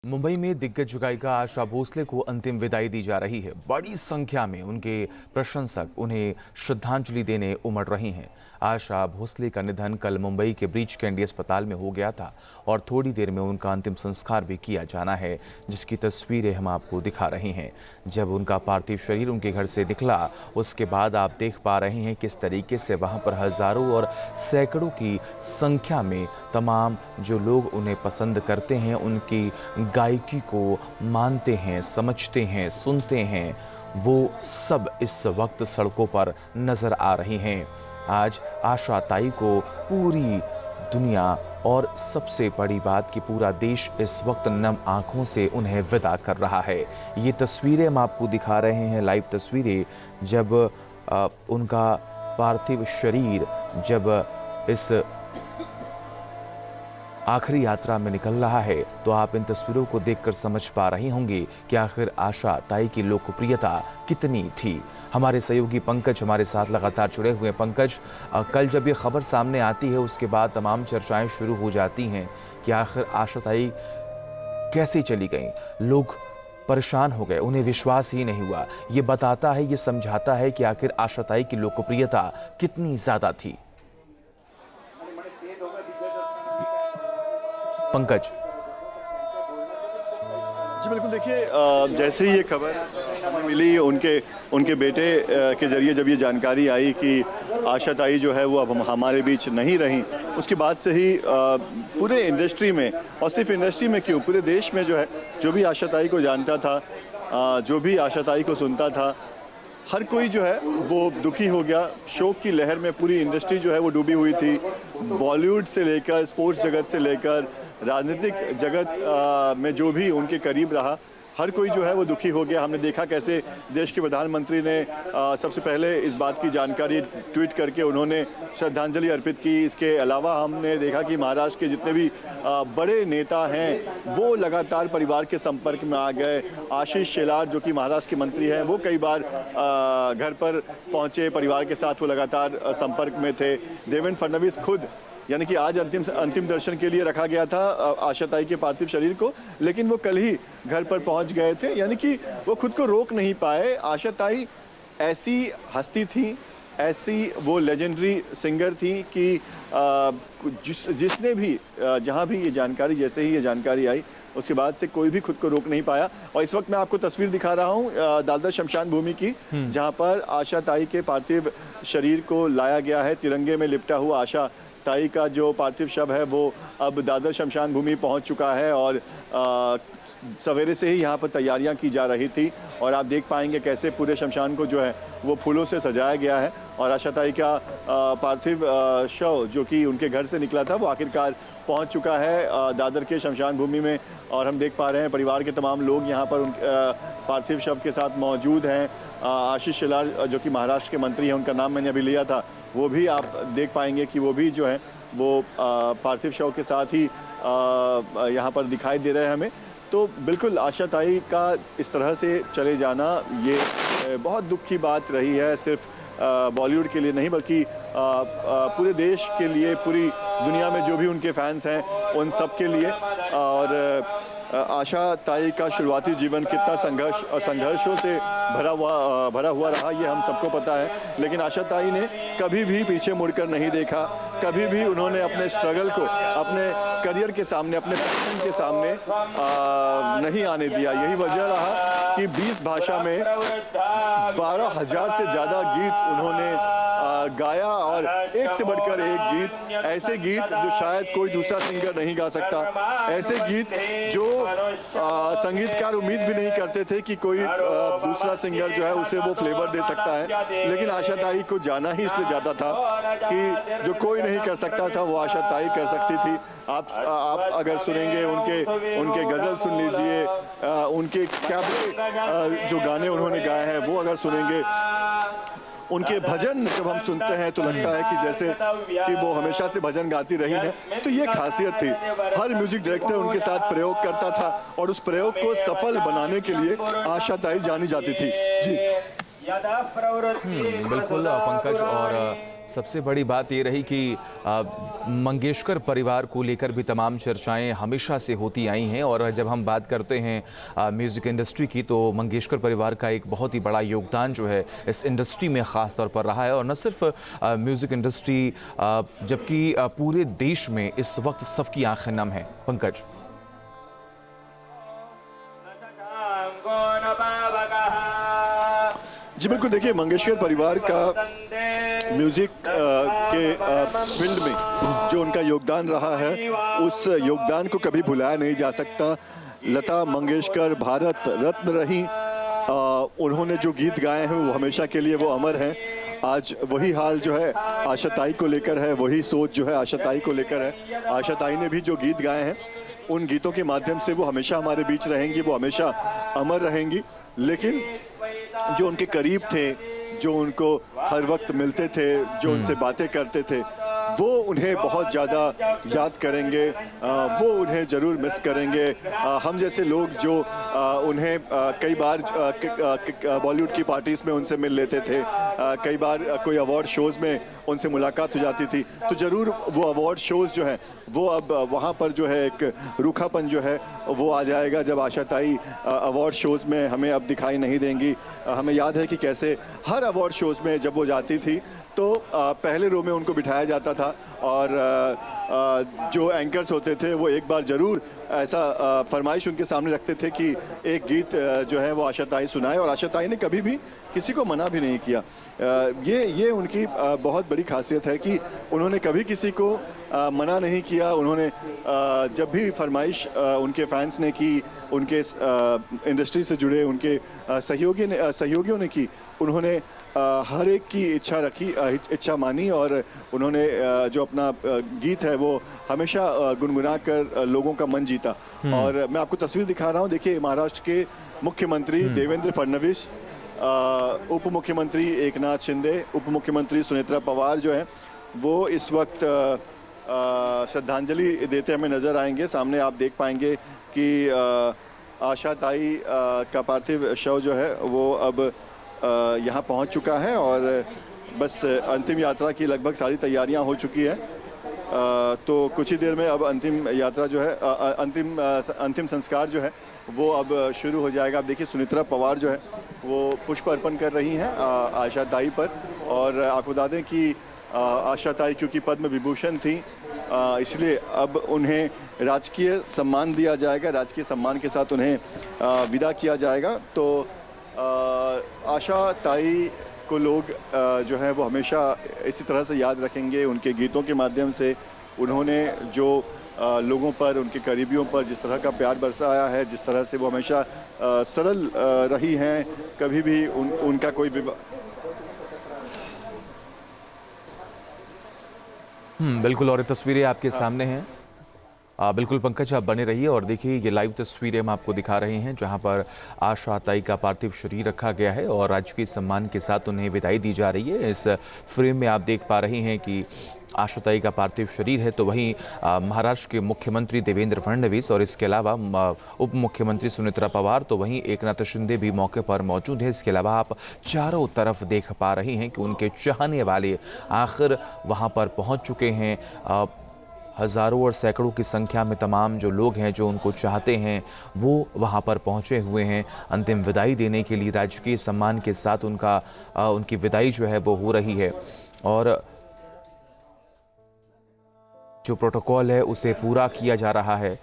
मुंबई में दिग्गज गायिका आशा भोसले को अंतिम विदाई दी जा रही है। बड़ी संख्या में उनके प्रशंसक उन्हें श्रद्धांजलि देने उमड़ रहे हैं। आशा भोसले का निधन कल मुंबई के ब्रीच कैंडी अस्पताल में हो गया था और थोड़ी देर में उनका अंतिम संस्कार भी किया जाना है, जिसकी तस्वीरें हम आपको दिखा रहे हैं। जब उनका पार्थिव शरीर उनके घर से निकला, उसके बाद आप देख पा रहे हैं किस तरीके से वहां पर हजारों और सैकड़ों की संख्या में तमाम जो लोग उन्हें पसंद करते हैं, उनकी गायकी को मानते हैं, समझते हैं, सुनते हैं, वो सब इस वक्त सड़कों पर नजर आ रहे हैं। आज आशा ताई को पूरी दुनिया और सबसे बड़ी बात कि पूरा देश इस वक्त नम आंखों से उन्हें विदा कर रहा है। ये तस्वीरें हम आपको दिखा रहे हैं, लाइव तस्वीरें, जब उनका पार्थिव शरीर जब इस आखिरी यात्रा में निकल रहा है, तो आप इन तस्वीरों को देखकर समझ पा रहे होंगे कि आखिर आशा ताई की लोकप्रियता कितनी थी। हमारे सहयोगी पंकज हमारे साथ लगातार जुड़े हुए हैं। पंकज, कल जब ये खबर सामने आती है, उसके बाद तमाम चर्चाएं शुरू हो जाती हैं कि आखिर आशा ताई कैसे चली गई। लोग परेशान हो गए, उन्हें विश्वास ही नहीं हुआ। ये बताता है, ये समझाता है कि आखिर आशा ताई की लोकप्रियता कितनी ज्यादा थी। पंकज जी बिल्कुल, देखिए जैसे ही ये खबर हमें मिली, उनके बेटे के जरिए जब ये जानकारी आई कि आशा ताई जो है वो अब हमारे बीच नहीं रही, उसके बाद से ही पूरे इंडस्ट्री में, और सिर्फ इंडस्ट्री में क्यों, पूरे देश में जो है, जो भी आशा ताई को जानता था, जो भी आशा ताई को सुनता था, हर कोई जो है वो दुखी हो गया। शोक की लहर में पूरी इंडस्ट्री जो है वो डूबी हुई थी। बॉलीवुड से लेकर स्पोर्ट्स जगत से लेकर राजनीतिक जगत में जो भी उनके करीब रहा, हर कोई जो है वो दुखी हो गया। हमने देखा कैसे देश के प्रधानमंत्री ने सबसे पहले इस बात की जानकारी ट्वीट करके उन्होंने श्रद्धांजलि अर्पित की। इसके अलावा हमने देखा कि महाराष्ट्र के जितने भी बड़े नेता हैं वो लगातार परिवार के संपर्क में आ गए। आशीष शेलार जो कि महाराष्ट्र के मंत्री हैं, वो कई बार घर पर पहुंचे, परिवार के साथ वो लगातार संपर्क में थे। देवेंद्र फडणवीस खुद, यानी कि आज अंतिम दर्शन के लिए रखा गया था आशा ताई के पार्थिव शरीर को, लेकिन वो कल ही घर पर पहुंच गए थे। यानी कि वो खुद को रोक नहीं पाए। आशा ताई ऐसी हस्ती थी, ऐसी वो लेजेंडरी सिंगर थी कि जिसने भी जहां भी ये जानकारी, जैसे ही ये जानकारी आई, उसके बाद से कोई भी खुद को रोक नहीं पाया। और इस वक्त मैं आपको तस्वीर दिखा रहा हूं दादर शमशान भूमि की, जहां पर आशा ताई के पार्थिव शरीर को लाया गया है। तिरंगे में लिपटा हुआ आशा ताई का जो पार्थिव शव है वो अब दादर शमशान भूमि पहुंच चुका है और सवेरे से ही यहाँ पर तैयारियां की जा रही थी। और आप देख पाएंगे कैसे पूरे शमशान को जो है वो फूलों से सजाया गया है। और आशा ताई का पार्थिव शव जो कि उनके घर से निकला था, वो आखिरकार पहुंच चुका है दादर के शमशान भूमि में। और हम देख पा रहे हैं परिवार के तमाम लोग यहाँ पर पार्थिव शव के साथ मौजूद हैं। आशीष शेलार जो कि महाराष्ट्र के मंत्री हैं, उनका नाम मैंने अभी लिया था, वो भी आप देख पाएंगे कि वो भी जो है वो पार्थिव शव के साथ ही यहाँ पर दिखाई दे रहे हैं हमें। तो बिल्कुल आशा ताई का इस तरह से चले जाना ये बहुत दुख की बात रही है, सिर्फ बॉलीवुड के लिए नहीं बल्कि पूरे देश के लिए, पूरी दुनिया में जो भी उनके फैंस हैं उन सब के लिए। और आशा ताई का शुरुआती जीवन कितना संघर्षों से भरा हुआ रहा, ये हम सबको पता है। लेकिन आशा ताई ने कभी भी पीछे मुड़कर नहीं देखा, कभी भी उन्होंने अपने स्ट्रगल को अपने करियर के सामने, अपने पैशन के सामने नहीं आने दिया। यही वजह रहा कि 20 भाषा में 12,000 से ज़्यादा गीत उन्होंने गाया, और एक से बढ़कर एक गीत, ऐसे गीत जो शायद कोई दूसरा सिंगर नहीं गा सकता, ऐसे गीत जो संगीतकार उम्मीद भी नहीं करते थे कि कोई दूसरा सिंगर जो है उसे वो फ्लेवर दे सकता है। लेकिन आशा ताई को जाना ही इसलिए जाता था कि जो कोई नहीं कर सकता था वो आशा ताई कर सकती थी। आप अगर सुनेंगे उनके गज़ल सुन लीजिए, उनके कैबरे जो गाने उन्होंने गाए हैं वो अगर सुनेंगे, उनके भजन जब हम सुनते हैं तो लगता है कि जैसे कि वो हमेशा से भजन गाती रही हैं। तो ये खासियत थी। हर म्यूजिक डायरेक्टर उनके साथ प्रयोग करता था और उस प्रयोग को सफल बनाने के लिए आशा ताई जानी जाती थी। जी बिल्कुल पंकज, और सबसे बड़ी बात ये रही कि मंगेशकर परिवार को लेकर भी तमाम चर्चाएं हमेशा से होती आई हैं। और जब हम बात करते हैं म्यूज़िक इंडस्ट्री की, तो मंगेशकर परिवार का एक बहुत ही बड़ा योगदान जो है इस इंडस्ट्री में ख़ास तौर पर रहा है। और न सिर्फ म्यूज़िक इंडस्ट्री जबकि पूरे देश में इस वक्त सबकी आंखें नम हैं। पंकज, जी बिल्कुल, देखिए मंगेशकर परिवार का म्यूजिक के फील्ड में जो उनका योगदान रहा है, उस योगदान को कभी भुलाया नहीं जा सकता। लता मंगेशकर भारत रत्न रही। उन्होंने जो गीत गाए हैं वो हमेशा के लिए वो अमर हैं। आज वही हाल जो है आशा ताई को लेकर है, वही सोच जो है आशा ताई को लेकर है। आशा ताई ने भी जो गीत गाए हैं, उन गीतों के माध्यम से वो हमेशा हमारे बीच रहेंगी, वो हमेशा अमर रहेंगी। लेकिन जो उनके करीब थे, जो उनको हर वक्त मिलते थे, जो उनसे बातें करते थे, वो उन्हें बहुत ज़्यादा याद करेंगे, वो उन्हें ज़रूर मिस करेंगे। हम जैसे लोग जो उन्हें कई बार बॉलीवुड की पार्टीज़ में उनसे मिल लेते थे, कई बार कोई अवार्ड शोज़ में उनसे मुलाकात हो जाती थी, तो ज़रूर वो अवार्ड शोज़ जो हैं वो अब वहाँ पर जो है एक रूखापन जो है वो आ जाएगा जब आशा ताई अवार्ड शोज़ में हमें अब दिखाई नहीं देंगी। हमें याद है कि कैसे हर अवार्ड शोज़ में जब वो जाती थी तो पहले रो में उनको बिठाया जाता था, और जो एंकर्स होते थे वो एक बार ज़रूर ऐसा फरमाइश उनके सामने रखते थे कि एक गीत जो है वो आशा ताई सुनाए, और आशा ताई ने कभी भी किसी को मना भी नहीं किया। ये उनकी बहुत बड़ी खासियत है कि उन्होंने कभी किसी को मना नहीं किया। उन्होंने जब भी फरमाइश उनके फैंस ने की, उनके इंडस्ट्री से जुड़े उनके सहयोगियों ने की, उन्होंने हर एक की इच्छा रखी, इच्छा मानी, और उन्होंने जो अपना गीत है वो हमेशा गुनगुना कर लोगों का मन जीता। और मैं आपको तस्वीर दिखा रहा हूँ, देखिए महाराष्ट्र के मुख्यमंत्री देवेंद्र फडणवीस, उप मुख्यमंत्री एकनाथ शिंदे, उप मुख्यमंत्री सुनेत्रा पवार जो हैं वो इस वक्त श्रद्धांजलि देते हमें नज़र आएंगे। सामने आप देख पाएंगे कि आशा ताई का पार्थिव शव जो है वो अब यहाँ पहुँच चुका है, और बस अंतिम यात्रा की लगभग सारी तैयारियाँ हो चुकी है। तो कुछ ही देर में अब अंतिम यात्रा जो है, अंतिम संस्कार जो है वो अब शुरू हो जाएगा। अब देखिए सुनेत्रा पवार जो है वो पुष्प अर्पण कर रही हैं आशा ताई पर, और आपको बता दें कि आशा ताई क्योंकि पद्म विभूषण थी, इसलिए अब उन्हें राजकीय सम्मान दिया जाएगा, राजकीय सम्मान के साथ उन्हें विदा किया जाएगा। तो आशा ताई को लोग जो है वो हमेशा इसी तरह से याद रखेंगे, उनके गीतों के माध्यम से। उन्होंने जो लोगों पर, उनके करीबियों पर जिस तरह का प्यार बरसाया है, जिस तरह से वो हमेशा सरल रही हैं, कभी भी उनका कोई बिल्कुल, और ये तस्वीरें आपके सामने हैं। बिल्कुल पंकज, आप बने रहिए और देखिए ये लाइव तस्वीरें हम आपको दिखा रहे हैं जहां पर आशा ताई का पार्थिव शरीर रखा गया है और राजकीय सम्मान के साथ उन्हें विदाई दी जा रही है। इस फ्रेम में आप देख पा रहे हैं कि आशा ताई का पार्थिव शरीर है, तो वहीं महाराष्ट्र के मुख्यमंत्री देवेंद्र फडणवीस और इसके अलावा उप मुख्यमंत्री सुनेत्रा पवार, तो वहीं एकनाथ शिंदे भी मौके पर मौजूद है। इसके अलावा आप चारों तरफ देख पा रहे हैं कि उनके चाहने वाले आखिर वहां पर पहुंच चुके हैं। हज़ारों और सैकड़ों की संख्या में तमाम जो लोग हैं जो उनको चाहते हैं वो वहाँ पर पहुँचे हुए हैं अंतिम विदाई देने के लिए। राजकीय सम्मान के साथ उनकी विदाई जो है वो हो रही है, और जो प्रोटोकॉल है उसे पूरा किया जा रहा है।